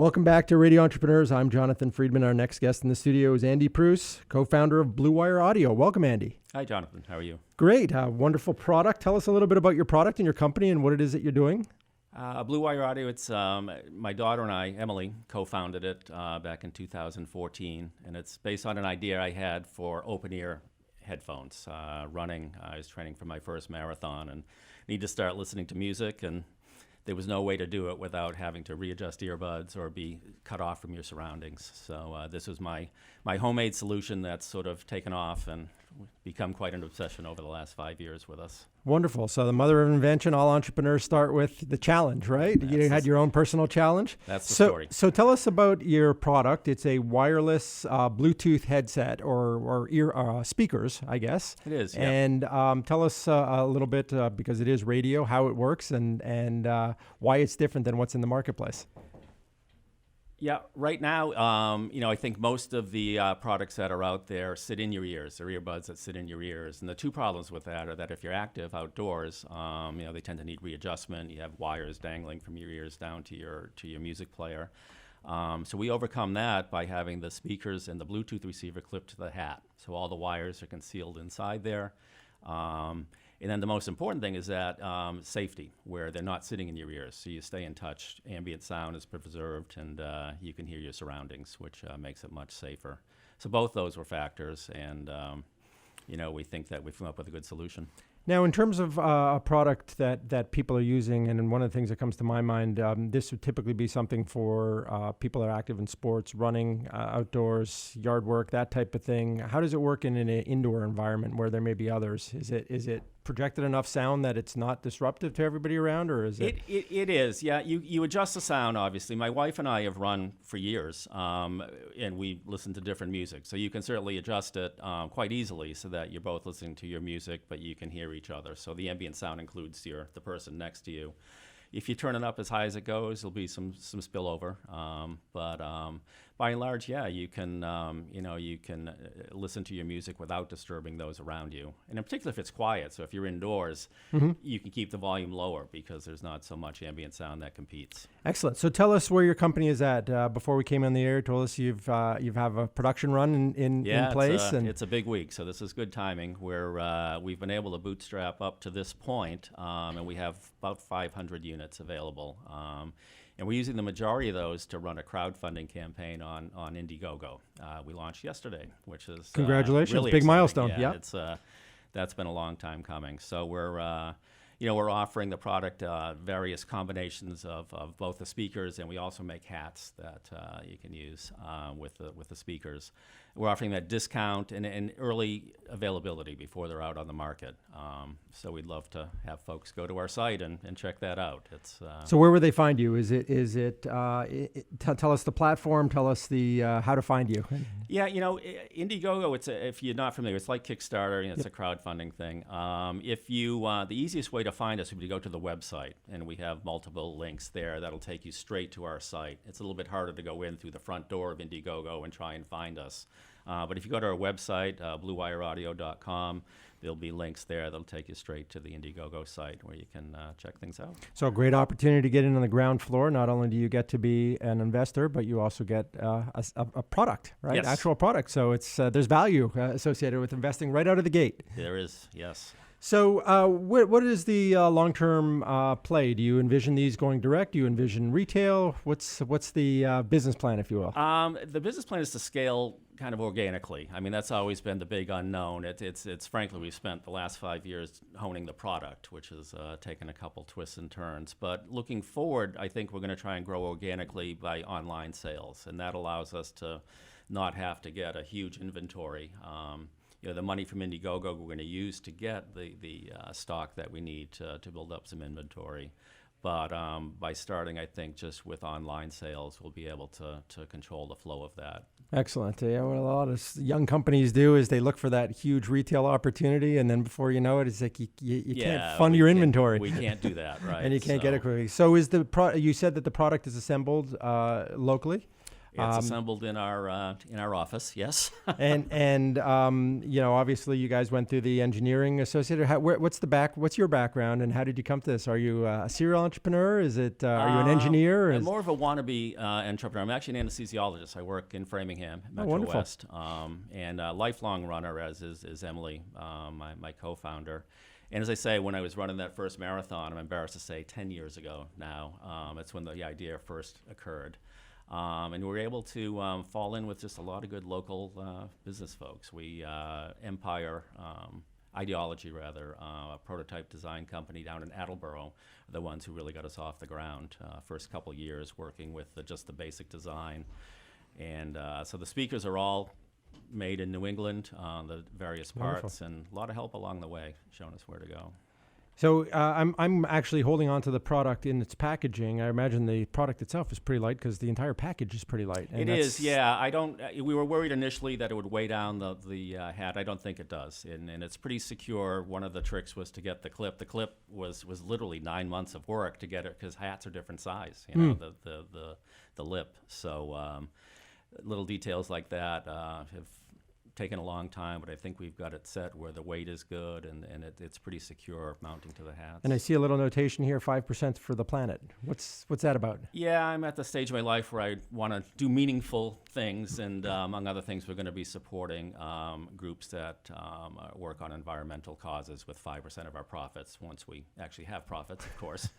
Welcome back to Radio Entrepreneurs. I'm Jonathan Freedman. Our next guest in the studio is Andy Pruce, co-founder of Bluewire Audio. Welcome, Andy. Hi, Jonathan. How are you? Great. Wonderful product. Tell us a little bit about your product and your company and what it is that you're doing. Bluewire Audio, it's my daughter and I, Emily, co-founded it back in 2014, and it's based on an idea I had for open-ear headphones. Running, I was training for my first marathon and need to start listening to music, and there was no way to do it without having to readjust earbuds or be cut off from your surroundings. So this was my homemade solution that's sort of taken off and become quite an obsession over the last 5 years with us. Wonderful. So the mother of invention, all entrepreneurs start with the challenge, right? You had your own personal challenge. That's the story. So tell us about your product. It's a wireless Bluetooth headset or ear speakers, I guess. It is, yeah. And tell us a little bit, because it is radio, how it works and why it's different than what's in the marketplace. Yeah, right now, I think most of the products that are out there sit in your ears. They're earbuds that sit in your ears. And the two problems with that are that if you're active outdoors, they tend to need readjustment. You have wires dangling from your ears down to your music player. So we overcome that by having the speakers and the Bluetooth receiver clipped to the hat. So all the wires are concealed inside there. And then the most important thing is that safety, where they're not sitting in your ears. So you stay in touch, ambient sound is preserved, and you can hear your surroundings, which makes it much safer. So both those were factors, and we think that we've come up with a good solution. Now, in terms of a product that people are using, and one of the things that comes to my mind, this would typically be something for people that are active in sports, running, outdoors, yard work, that type of thing. How does it work in an indoor environment where there may be others? Is it projected enough sound that it's not disruptive to everybody around, or is it? It is, yeah. You adjust the sound, obviously. My wife and I have run for years, and we listen to different music. So you can certainly adjust it quite easily so that you're both listening to your music, but you can hear each other. So the ambient sound includes the person next to you. If you turn it up as high as it goes, there'll be some spillover. But by and large, yeah, you can listen to your music without disturbing those around you. And in particular, if it's quiet. So if you're indoors, you can keep the volume lower because there's not so much ambient sound that competes. Excellent. So tell us where your company is at. Before we came on the air, you told us you have a production run in place. It's a big week, so this is good timing. We've been able to bootstrap up to this point, and we have about 500 units available. And we're using the majority of those to run a crowdfunding campaign on Indiegogo. We launched yesterday, which is congratulations, really big exciting. milestone. Yeah, that's been a long time coming. So we're offering the product various combinations of both the speakers, and we also make hats that you can use with the speakers. We're offering that discount and early availability before they're out on the market. So we'd love to have folks go to our site and check that out. So where would they find you? Tell us the platform. Tell us the how to find you. Yeah, Indiegogo. If you're not familiar, it's like Kickstarter. It's a crowdfunding thing. The easiest way to find us would be to go to the website, and we have multiple links there that'll take you straight to our site. It's a little bit harder to go in through the front door of Indiegogo and try and find us. But if you go to our website, bluewireaudio.com, there'll be links there that'll take you straight to the Indiegogo site where you can check things out. So a great opportunity to get in on the ground floor. Not only do you get to be an investor, but you also get a product, right? Yes. Actual product. So there's value associated with investing right out of the gate. There is, yes. So what is the long-term play? Do you envision these going direct? Do you envision retail? What's the business plan, if you will? The business plan is to scale kind of organically. I mean, that's always been the big unknown. It's frankly, we've spent the last 5 years honing the product, which has taken a couple twists and turns. But looking forward, I think we're going to try and grow organically by online sales, and that allows us to not have to get a huge inventory. The money from Indiegogo we're going to use to get the stock that we need to build up some inventory. But by starting, I think, just with online sales, we'll be able to control the flow of that. Excellent. Yeah, what a lot of young companies do is they look for that huge retail opportunity, and then before you know it, it's like you can't fund your inventory. We can't do that, right? And you can't get it quickly. So is you said that the product is assembled locally? It's assembled in our office. Yes. And obviously you guys went through the engineering associated. What's your background, and how did you come to this? Are you a serial entrepreneur? Are you an engineer? I'm more of a wannabe entrepreneur. I'm actually an anesthesiologist. I work in Framingham, Metro West, and a lifelong runner, as is Emily, my co-founder. And as I say, when I was running that first marathon, I'm embarrassed to say 10 years ago now, that's when the idea first occurred. And we were able to fall in with just a lot of good local business folks. We, Empire Ideology, rather, a prototype design company down in Attleboro, the ones who really got us off the ground. First couple years working with just the basic design. And so the speakers are all made in New England, the various parts, and a lot of help along the way, showing us where to go. So I'm actually holding on to the product in its packaging. I imagine the product itself is pretty light because the entire package is pretty light. It is, yeah. I don't. We were worried initially that it would weigh down the hat. I don't think it does, and it's pretty secure. One of the tricks was to get the clip. The clip was literally 9 months of work to get it because hats are different size. The lip. So little details like that have taken a long time, but I think we've got it set where the weight is good and it's pretty secure mounting to the hats. And I see a little notation here, 5% for the planet. What's that about? Yeah, I'm at the stage of my life where I want to do meaningful things, and among other things, we're going to be supporting groups that work on environmental causes with 5% of our profits, once we actually have profits, of course.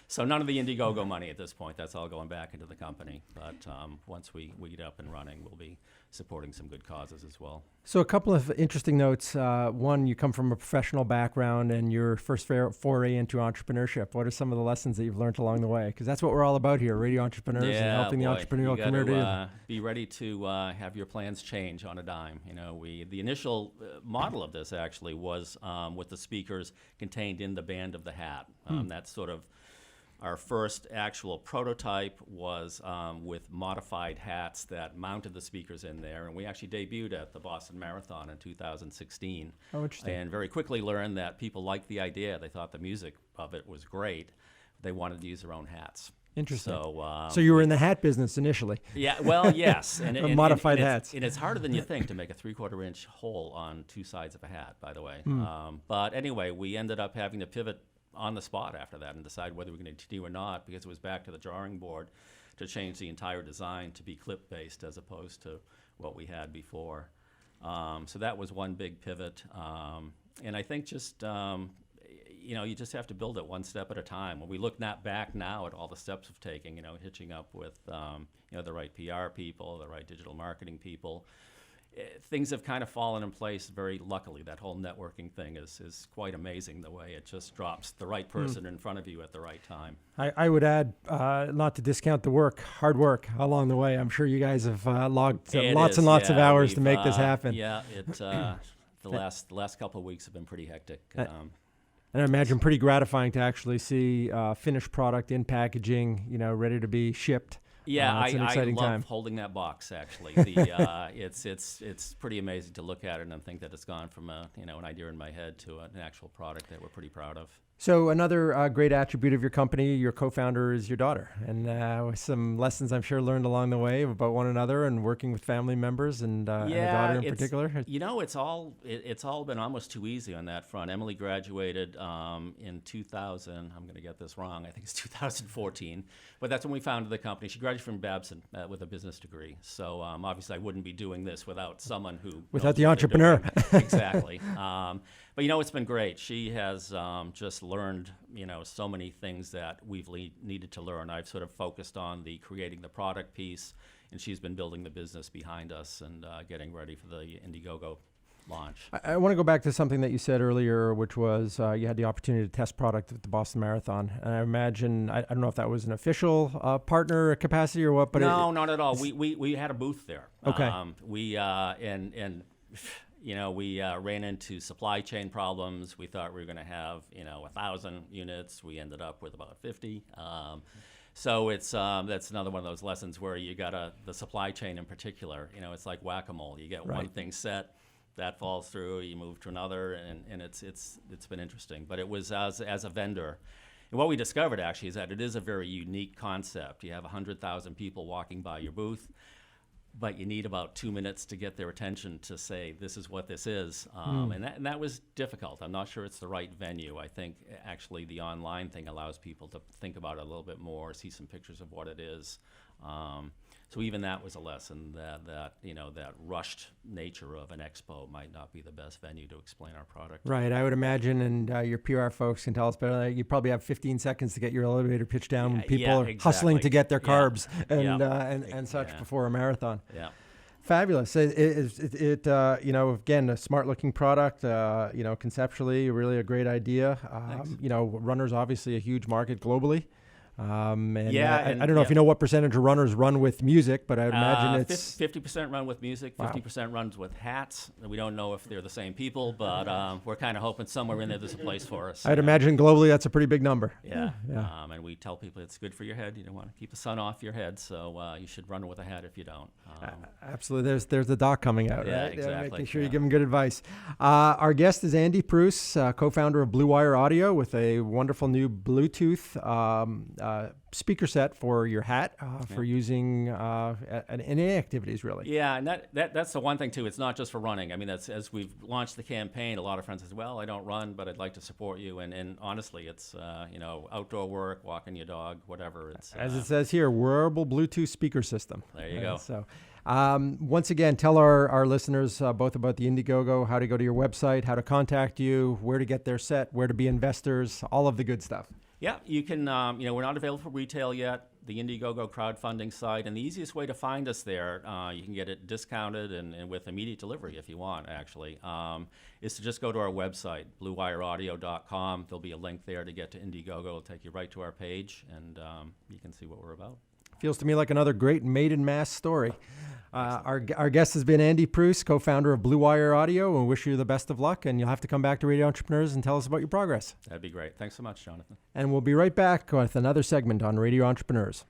So none of the Indiegogo money at this point. That's all going back into the company. But once we get up and running, we'll be supporting some good causes as well. So a couple of interesting notes. One, you come from a professional background and your first foray into entrepreneurship. What are some of the lessons that you've learned along the way? Because that's what we're all about here, radio entrepreneurs, and helping the entrepreneurial community. Be ready to have your plans change on a dime. The initial model of this actually was with the speakers contained in the band of the hat. That's sort of our first actual prototype was with modified hats that mounted the speakers in there, and we actually debuted at the Boston Marathon in 2016. Oh, interesting. And very quickly learned that people liked the idea. They thought the music of it was great. They wanted to use their own hats. Interesting. So you were in the hat business initially. Yeah, well, yes. And modified hats. And it's harder than you think to make a 3/4 inch hole on two sides of a hat, by the way. But anyway, we ended up having to pivot on the spot after that and decide whether we were going to continue or not, because it was back to the drawing board to change the entire design to be clip-based as opposed to what we had before. So that was one big pivot. And I think just, you just have to build it one step at a time. When we look back now at all the steps we've taken, hitching up with, the right PR people, the right digital marketing people, things have kind of fallen in place very luckily. That whole networking thing is quite amazing, the way it just drops the right person in front of you at the right time. I would add, not to discount the hard work along the way. I'm sure you guys have logged lots and lots of hours to make this happen. Yeah, the last couple of weeks have been pretty hectic. And I imagine pretty gratifying to actually see finished product in packaging, ready to be shipped. Yeah, it's an I exciting love time. holding that box. Actually, it's pretty amazing to look at it and think that it's gone from an idea in my head to an actual product that we're pretty proud of. So another great attribute of your company, your co-founder, is your daughter, and some lessons I'm sure learned along the way about one another and working with family members and a daughter in particular. It's all been almost too easy on that front. Emily graduated in 2000. I'm going to get this wrong. I think it's 2014, but that's when we founded the company. She graduated from Babson with a business degree. So obviously, I wouldn't be doing this without someone who without the entrepreneur. Exactly. But it's been great. She has just learned, so many things that we've needed to learn. I've sort of focused on creating the product piece, and she's been building the business behind us and getting ready for the Indiegogo launch. I want to go back to something that you said earlier, which was you had the opportunity to test product at the Boston Marathon. And I imagine, I don't know if that was an official partner capacity or what, but no, not at all. We had a booth there. Okay. We ran into supply chain problems. We thought we were going to have 1,000 units. We ended up with about 50. So it's that's another one of those lessons where you got the supply chain in particular. It's like whack-a-mole. You get one thing set, that falls through. You move to another, and it's been interesting. But it was as a vendor. And what we discovered actually is that it is a very unique concept. You have 100,000 people walking by your booth, but you need about 2 minutes to get their attention to say, this is what this is. And that was difficult. I'm not sure it's the right venue. I think actually the online thing allows people to think about it a little bit more, see some pictures of what it is. So even that was a lesson that that rushed nature of an expo might not be the best venue to explain our product. Right, I would imagine, and your PR folks can tell us better. You probably have 15 seconds to get your elevator pitch down when people are hustling to get their carbs and such before a marathon. Yeah. Fabulous. Again, a smart-looking product. Conceptually, really a great idea. Runners obviously a huge market globally. I don't know if you know what percentage of runners run with music, but I would imagine it's 50% run with music, 50% runs with hats. We don't know if they're the same people, but we're kind of hoping somewhere in there's a place for us. I'd imagine globally that's a pretty big number. Yeah. And we tell people it's good for your head. You don't want to keep the sun off your head, so you should run with a hat if you don't. Absolutely. There's the doc coming out, right? Exactly. Making sure you give them good advice. Our guest is Andy Pruess, co-founder of Bluewire Audio, with a wonderful new Bluetooth speaker set for your hat for using in any activities, really. Yeah, and that's the one thing too. It's not just for running. I mean, that's as we've launched the campaign, a lot of friends says, "Well, I don't run, but I'd like to support you." And honestly, it's outdoor work, walking your dog, whatever. It's as it says here, wearable Bluetooth speaker system. There you go. So. Once again, tell our listeners both about the Indiegogo, how to go to your website, how to contact you, where to get their set, where to be investors, all of the good stuff. Yeah, you can, we're not available for retail yet, the Indiegogo crowdfunding site, and the easiest way to find us there, you can get it discounted and with immediate delivery if you want, actually, is to just go to our website, bluewireaudio.com. There'll be a link there to get to Indiegogo. It'll take you right to our page, and you can see what we're about. Feels to me like another great made-in-mass story. Our guest has been Andy Pruess, co-founder of Bluewire Audio, and we wish you the best of luck, and you'll have to come back to Radio Entrepreneurs and tell us about your progress. That'd be great. Thanks so much, Jonathan. And we'll be right back with another segment on Radio Entrepreneurs.